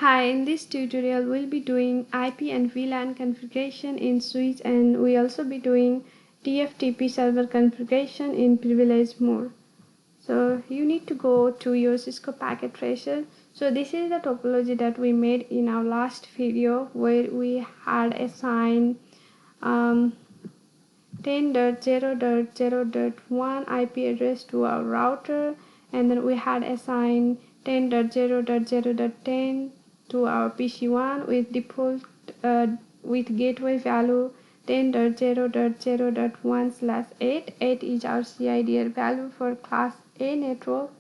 Hi, in this tutorial we'll be doing IP and VLAN configuration in switch, and we also be doing TFTP server configuration in privileged mode. So you need to go to your Cisco packet tracer. So this is the topology that we made in our last video, where we had assigned 10.0.0.1 IP address to our router, and then we had assigned 10.0.0.10 to our PC1 with default with gateway value 10.0.0.1/8. 8 is our CIDR value for class A network.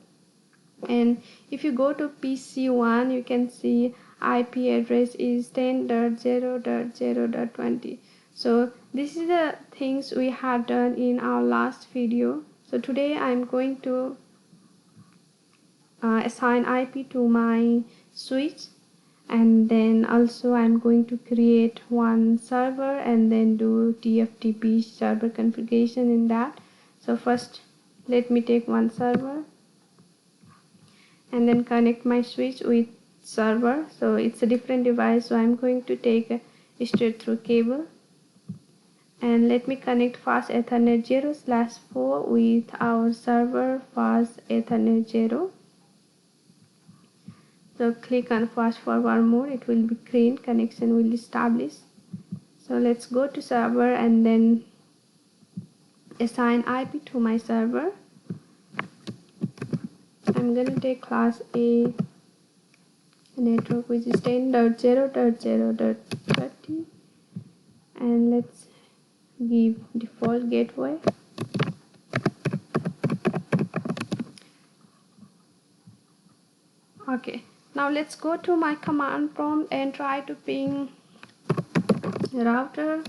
And if you go to PC1, you can see IP address is 10.0.0.20. So this is the things we had done in our last video. So today I'm going to assign IP to my switch, and then also I'm going to create one server and then do TFTP server configuration in that. So first let me take one server and then connect my switch with server. So it's a different device, so I'm going to take a straight through cable, and let me connect fast Ethernet 0/4 with our server fast Ethernet 0. So click on fast forward mode, it will be green, connection will establish. So let's go to server and then assign IP to my server. I'm going to take class A network, which is 10.0.0.30, and let's give default gateway. Okay, now let's go to my command prompt and try to ping router.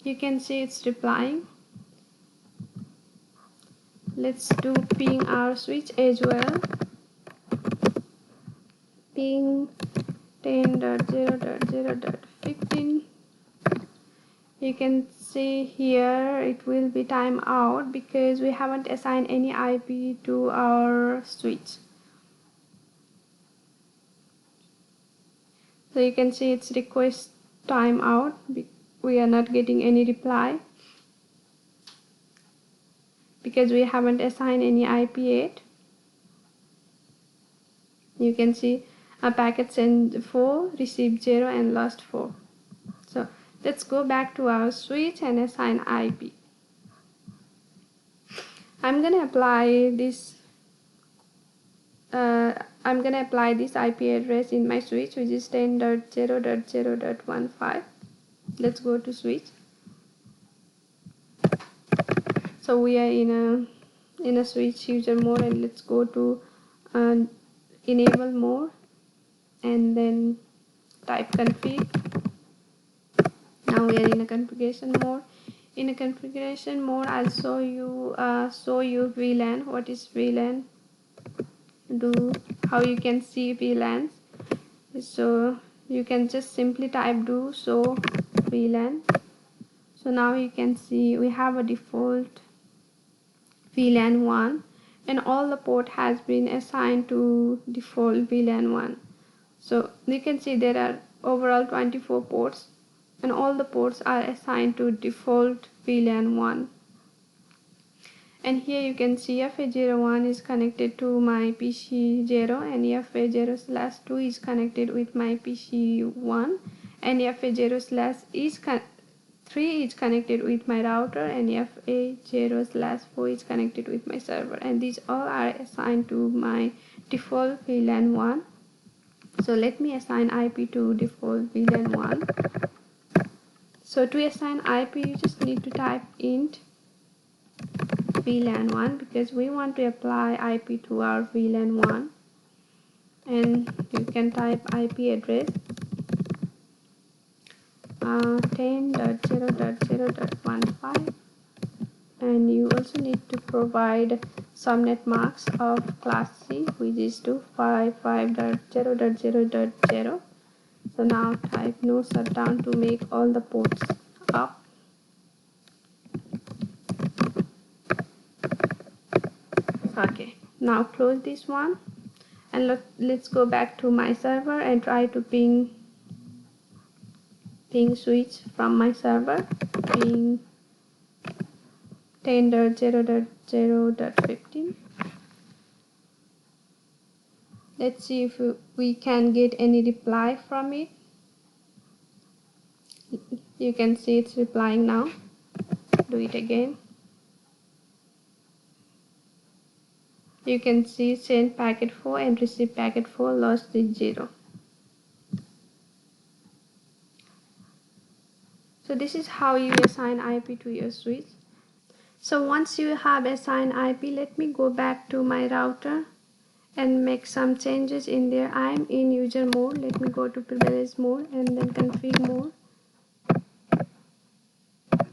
You can see it's replying. Let's do ping our switch as well. Ping 10.0.0.15. You can see here it will be timeout because we haven't assigned any IP to our switch. So you can see it's request timeout. We are not getting any reply because we haven't assigned any IP yet. You can see a packet sent 4, received 0, and lost 4. So let's go back to our switch and assign IP. I'm gonna apply this IP address in my switch, which is 10.0.0.15. Let's go to switch. So we are in a switch user mode, and let's go to enable mode and then type config. Now we are in a configuration mode. In a configuration mode, I'll show you VLAN. What is VLAN? How you can see VLANs. So you can just simply type do show VLAN. So now you can see we have a default VLAN 1, and all the port has been assigned to default VLAN 1. So you can see there are overall 24 ports, and all the ports are assigned to default VLAN 1. And here you can see FA01 is connected to my PC0, and FA0/2 is connected with my PC1, and FA0/3 is connected with my router, and FA0/4 is connected with my server, and these all are assigned to my default VLAN 1. So let me assign IP to default VLAN 1. So to assign IP, you just need to type int VLAN 1 because we want to apply IP to our VLAN 1, and you can type IP address 10.0.0.15, and you also need to provide subnet mask of class C, which is 255.0.0.0. So now type no shutdown to make all the ports up. Okay, now close this one, and let's go back to my server and try to ping switch from my server. Ping 10.0.0.15. Let's see if we can get any reply from it. You can see it's replying now. Do it again. You can see send packet 4 and receive packet 4, lost is 0. So this is how you assign IP to your switch. So once you have assigned IP, let me go back to my router and make some changes in there. I'm in user mode. Let me go to privilege mode and then config mode.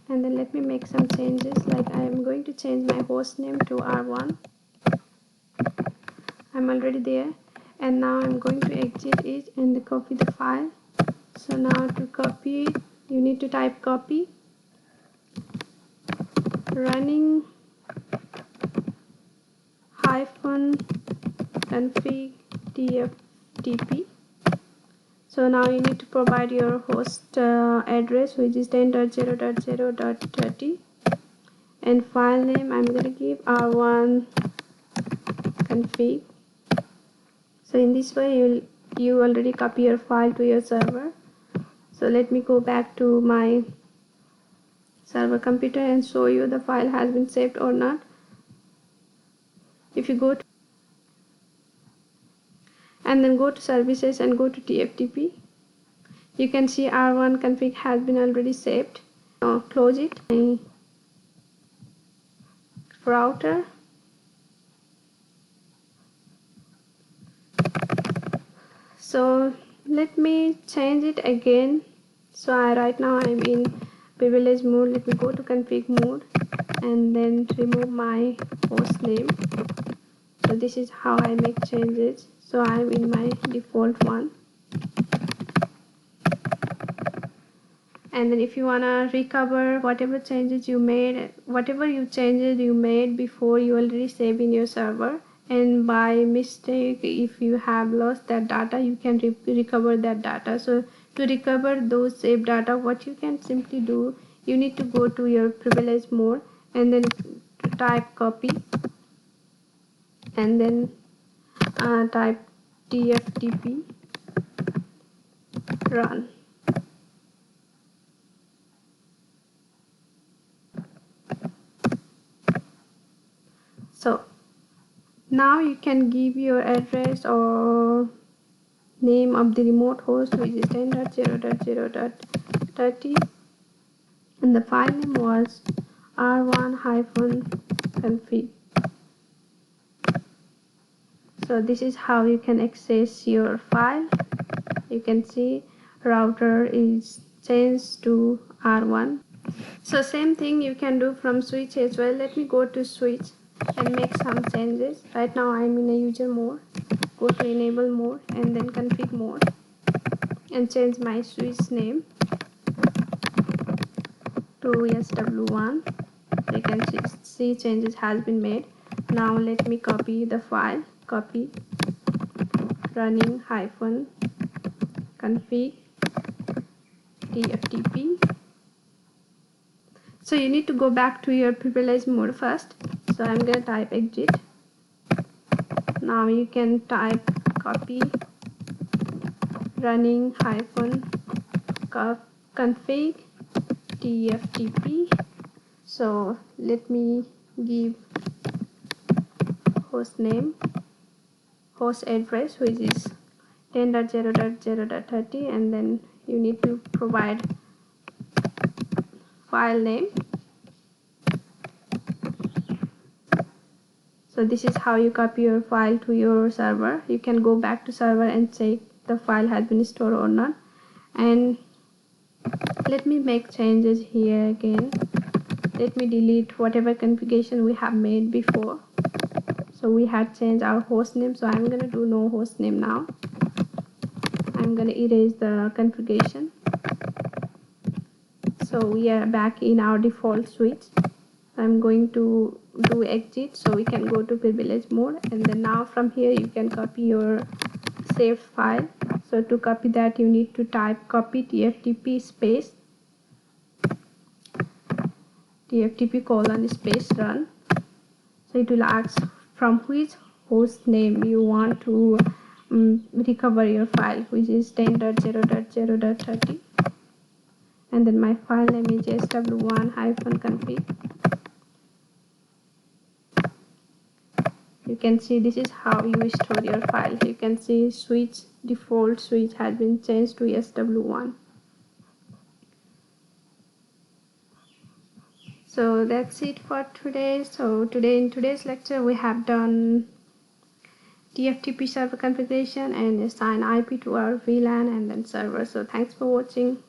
And then let me make some changes, like I am going to change my host name to R1. I'm already there, and now I'm going to exit it and copy the file. So now to copy it, you need to type copy running -config tftp. So now you need to provide your host address, which is 10.0.0.30, and file name I'm going to give R1 config. So in this way you already copy your file to your server. So let me go back to my server computer and show you the file has been saved or not. If you go to and then go to services and go to TFTP, you can see R1 config has been already saved. Now close it. Router, so let me change it again. So right now I'm in privilege mode. Let me go to config mode and then remove my host name. So this is how I make changes. So I'm in my default one. And then if you wanna recover whatever changes you made, whatever changes you made before, you already save in your server, and by mistake if you have lost that data, you can recover that data. So to recover those saved data, what you can simply do, you need to go to your privilege mode and then type copy and then type tftp run. So now you can give your address or name of the remote host, which is 10.0.0.30, and the file name was r1-config. So this is how you can access your file. You can see router is changed to R1. So same thing you can do from switch as well. Let me go to switch and make some changes. Right now I'm in a user mode. Go to enable mode and then config mode and change my switch name to SW1. So you can see changes has been made. Now let me copy the file. Copy running -config tftp. So you need to go back to your privilege mode first. So I'm gonna type exit. Now you can type copy running -config tftp. So let me give host name, host address, which is 10.0.0.30, and then you need to provide file name. So this is how you copy your file to your server. You can go back to server and check the file has been stored or not. And let me make changes here again. Let me delete whatever configuration we have made before. So we had changed our host name, so I'm gonna do no host name now. I'm gonna erase the configuration. So we are back in our default switch. I'm going to do exit, so we can go to privilege mode, and then now from here you can copy your saved file. So to copy that, you need to type copy tftp space tftp colon space run. So it will ask from which host name you want to recover your file, which is 10.0.0.30, and then my file name is sw1-config. You can see this is how you store your file. You can see default switch has been changed to sw1. So that's it for today. So in today's lecture we have done TFTP server configuration and assign IP to our VLAN and then server. So thanks for watching.